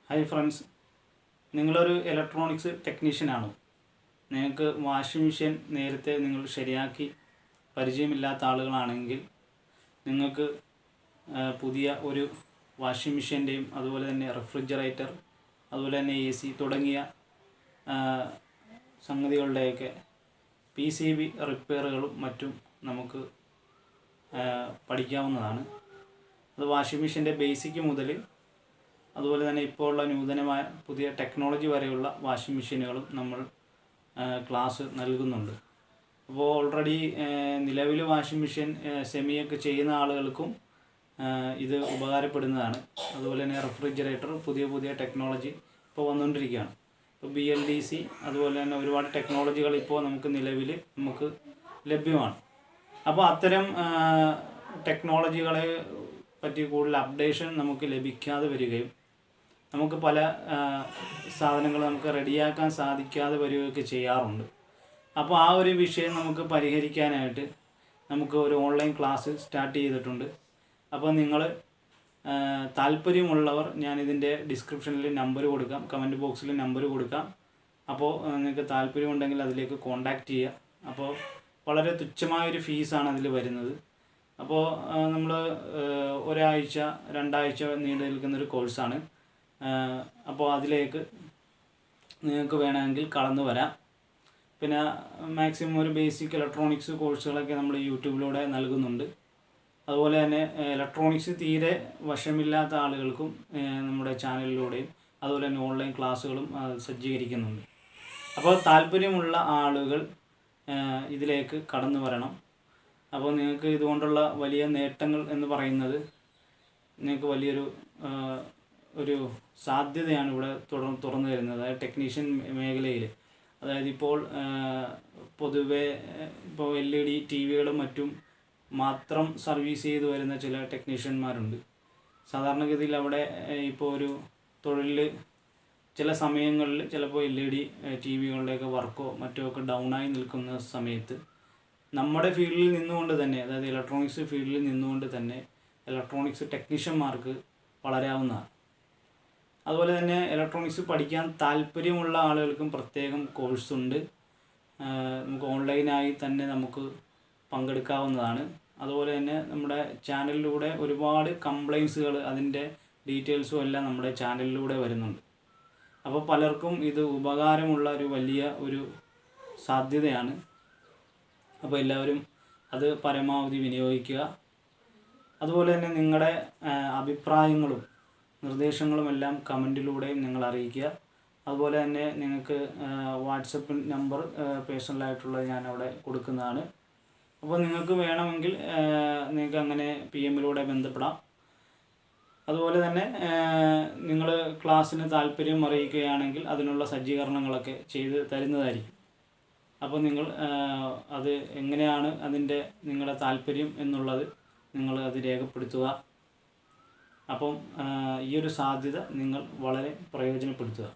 Hi friends, നിങ്ങളൊരു electronics ടെക്നീഷ്യനാണോ? നിങ്ങൾക്ക് washing machine നേരത്തെ നിങ്ങൾ ശരിയാക്കി പരിചയമില്ലാത്ത ആളുകളാണെങ്കിൽ നിങ്ങൾക്ക് പുതിയ ഒരു വാഷിംഗ് മെഷീൻ്റെയും അതുപോലെ തന്നെ റെഫ്രിജറേറ്റർ, അതുപോലെ തന്നെ AC തുടങ്ങിയ സംഗതികളുടെയൊക്കെ PCB റിപ്പയറുകളും മറ്റും നമുക്ക് പഠിക്കാവുന്നതാണ്. അത് വാഷിംഗ് മെഷീൻ്റെ ബേസിക് മുതൽ അതുപോലെ തന്നെ ഇപ്പോൾ ഉള്ള നൂതനമായ പുതിയ ടെക്നോളജി വരെയുള്ള വാഷിംഗ് മെഷീനുകളും നമ്മൾ ക്ലാസ് നൽകുന്നുണ്ട്. അപ്പോൾ ഓൾറെഡി നിലവിൽ വാഷിംഗ് മെഷീൻ സെമിയൊക്കെ ചെയ്യുന്ന ആളുകൾക്കും ഇത് ഉപകാരപ്പെടുന്നതാണ്. അതുപോലെ തന്നെ റെഫ്രിജറേറ്റർ പുതിയ ടെക്നോളജി ഇപ്പോൾ വന്നുകൊണ്ടിരിക്കുകയാണ്. ഇപ്പോൾ BLDC അതുപോലെ തന്നെ ഒരുപാട് ടെക്നോളജികൾ ഇപ്പോൾ നിലവിൽ നമുക്ക് ലഭ്യമാണ്. അപ്പോൾ അത്തരം ടെക്നോളജികളെ പറ്റി കൂടുതൽ അപ്ഡേഷൻ നമുക്ക് ലഭിക്കാതെ വരികയും നമുക്ക് പല സാധനങ്ങൾ നമുക്ക് റെഡിയാക്കാൻ സാധിക്കാതെ വരികയൊക്കെ ചെയ്യാറുണ്ട്. അപ്പോൾ ആ ഒരു വിഷയം നമുക്ക് പരിഹരിക്കാനായിട്ട് നമുക്ക് ഒരു ഓൺലൈൻ ക്ലാസ് സ്റ്റാർട്ട് ചെയ്തിട്ടുണ്ട്. അപ്പോൾ നിങ്ങൾ താല്പര്യമുള്ളവർ ഞാനിതിൻ്റെ ഡിസ്ക്രിപ്ഷനിൽ നമ്പർ കൊടുക്കാം, കമൻറ്റ് ബോക്സിൽ നമ്പർ കൊടുക്കാം. അപ്പോൾ നിങ്ങൾക്ക് താല്പര്യമുണ്ടെങ്കിൽ അതിലേക്ക് കോൺടാക്റ്റ് ചെയ്യുക. അപ്പോൾ വളരെ തുച്ഛമായൊരു ഫീസാണ് അതിൽ വരുന്നത്. അപ്പോൾ നമ്മൾ ഒരാഴ്ച 2 ആഴ്ച നീണ്ടു നിൽക്കുന്നൊരു കോഴ്സാണ്. അപ്പോൾ അതിലേക്ക് നിങ്ങൾക്ക് വേണമെങ്കിൽ കടന്നു വരാം. പിന്നെ മാക്സിമം ഒരു ബേസിക് ഇലക്ട്രോണിക്സ് കോഴ്സുകളൊക്കെ നമ്മൾ യൂട്യൂബിലൂടെ നൽകുന്നുണ്ട്. അതുപോലെ തന്നെ ഇലക്ട്രോണിക്സ് തീരെ വശമില്ലാത്ത ആളുകൾക്കും നമ്മുടെ ചാനലിലൂടെയും അതുപോലെ തന്നെ ഓൺലൈൻ ക്ലാസ്സുകളും സജ്ജീകരിക്കുന്നുണ്ട്. അപ്പോൾ താല്പര്യമുള്ള ആളുകൾ ഇതിലേക്ക് കടന്നു വരണം. അപ്പോൾ നിങ്ങൾക്ക് ഇതുകൊണ്ടുള്ള വലിയ നേട്ടങ്ങൾ എന്ന് പറയുന്നത് നിങ്ങൾക്ക് വലിയൊരു ഒരു സാധ്യതയാണ് ഇവിടെ തുറന്നു തരുന്നത്. അതായത് ടെക്നീഷ്യൻ മേഖലയിൽ, അതായത് ഇപ്പോൾ പൊതുവെ ഇപ്പോൾ LED TVകളും മറ്റും മാത്രം സർവീസ് ചെയ്ത് വരുന്ന ചില ടെക്നീഷ്യന്മാരുണ്ട്. സാധാരണഗതിയിൽ അവിടെ ഇപ്പോൾ ഒരു തൊഴിൽ ചില സമയങ്ങളിൽ ചിലപ്പോൾ LED TVകളുടെയൊക്കെ വർക്കോ മറ്റോ ഒക്കെ ഡൗണായി നിൽക്കുന്ന സമയത്ത് നമ്മുടെ ഫീൽഡിൽ നിന്നുകൊണ്ട് തന്നെ, അതായത് ഇലക്ട്രോണിക്സ് ഫീൽഡിൽ നിന്നുകൊണ്ട് തന്നെ ഇലക്ട്രോണിക്സ് ടെക്നീഷ്യന്മാർക്ക് വളരാവുന്നതാണ്. അതുപോലെ തന്നെ ഇലക്ട്രോണിക്സ് പഠിക്കാൻ താല്പര്യമുള്ള ആളുകൾക്കും പ്രത്യേകം കോഴ്സുണ്ട്. നമുക്ക് ഓൺലൈനായി തന്നെ നമുക്ക് പങ്കെടുക്കാവുന്നതാണ്. അതുപോലെ തന്നെ നമ്മുടെ ചാനലിലൂടെ ഒരുപാട് കംപ്ലൈൻസുകൾ, അതിൻ്റെ ഡീറ്റെയിൽസും എല്ലാം നമ്മുടെ ചാനലിലൂടെ വരുന്നുണ്ട്. അപ്പോൾ പലർക്കും ഇത് ഉപകാരമുള്ള ഒരു വലിയ ഒരു സാധ്യതയാണ്. അപ്പോൾ എല്ലാവരും അത് പരമാവധി വിനിയോഗിക്കുക. അതുപോലെ തന്നെ നിങ്ങളുടെ അഭിപ്രായങ്ങളും നിർദ്ദേശങ്ങളുമെല്ലാം കമൻറ്റിലൂടെയും നിങ്ങൾ അറിയിക്കുക. അതുപോലെ തന്നെ നിങ്ങൾക്ക് വാട്സപ്പ് നമ്പർ പേഴ്സണലായിട്ടുള്ളത് ഞാൻ അവിടെ കൊടുക്കുന്നതാണ്. അപ്പോൾ നിങ്ങൾക്ക് വേണമെങ്കിൽ നിങ്ങൾക്ക് അങ്ങനെ PM-ലൂടെ ബന്ധപ്പെടാം. അതുപോലെ തന്നെ നിങ്ങൾ ക്ലാസ്സിന് താല്പര്യം അറിയിക്കുകയാണെങ്കിൽ അതിനുള്ള സജ്ജീകരണങ്ങളൊക്കെ ചെയ്ത് തരുന്നതായിരിക്കും. അപ്പോൾ നിങ്ങൾ അത് എങ്ങനെയാണ് അതിൻ്റെ നിങ്ങളുടെ താല്പര്യം എന്നുള്ളത് നിങ്ങൾ അത് രേഖപ്പെടുത്തുക. അപ്പം ഈ ഒരു സാധ്യത നിങ്ങൾ വളരെ പ്രയോജനപ്പെടുത്തുക.